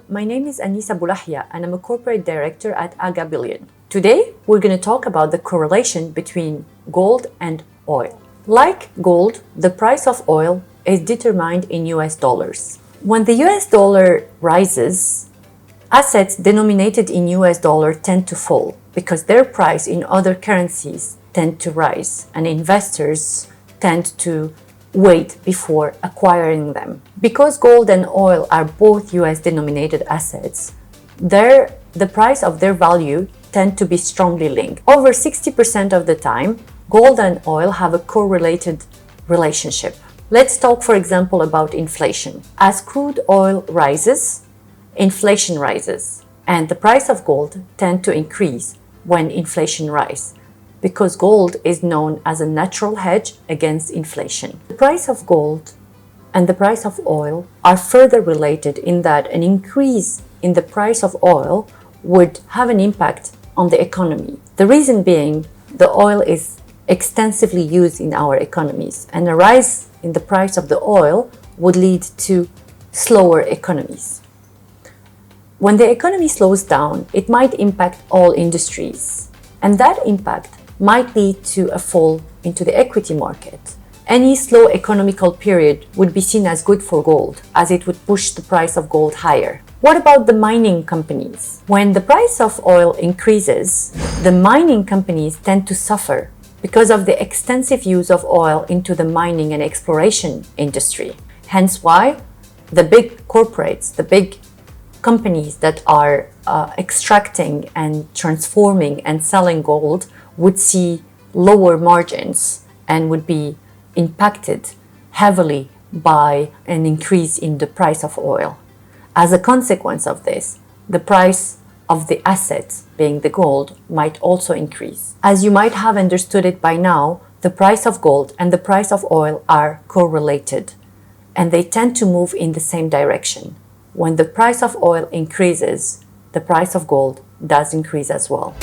my name is Anissa Boulahya and I'm a corporate director at AgaBullion. Today, we're going to talk about the correlation between gold and oil. Like gold, the price of oil is determined in US dollars. When the US dollar rises, assets denominated in US dollar tend to fall because their price in other currencies tend to rise and investors tend to wait before acquiring them. Because gold and oil are both US denominated assets, the price of their value tend to be strongly linked. Over 60% of the time, gold and oil have a correlated relationship. Let's talk, for example, about inflation. As crude oil rises, inflation rises, and the price of gold tend to increase when inflation rises, because gold is known as a natural hedge against inflation. The price of gold and the price of oil are further related in that an increase in the price of oil would have an impact on the economy. The reason being, the oil is extensively used in our economies, and a rise in the price of the oil would lead to slower economies. When the economy slows down, it might impact all industries, and that impact might lead to a fall into the equity market. Any slow economical period would be seen as good for gold, as it would push the price of gold higher. What about the mining companies? When the price of oil increases, the mining companies tend to suffer because of the extensive use of oil into the mining and exploration industry. Hence why the big corporates, the big companies that are extracting and transforming and selling gold would see lower margins and would be impacted heavily by an increase in the price of oil. As a consequence of this, the price of the assets, being the gold, might also increase. As you might have understood it by now, the price of gold and the price of oil are correlated, and they tend to move in the same direction. When the price of oil increases, the price of gold does increase as well.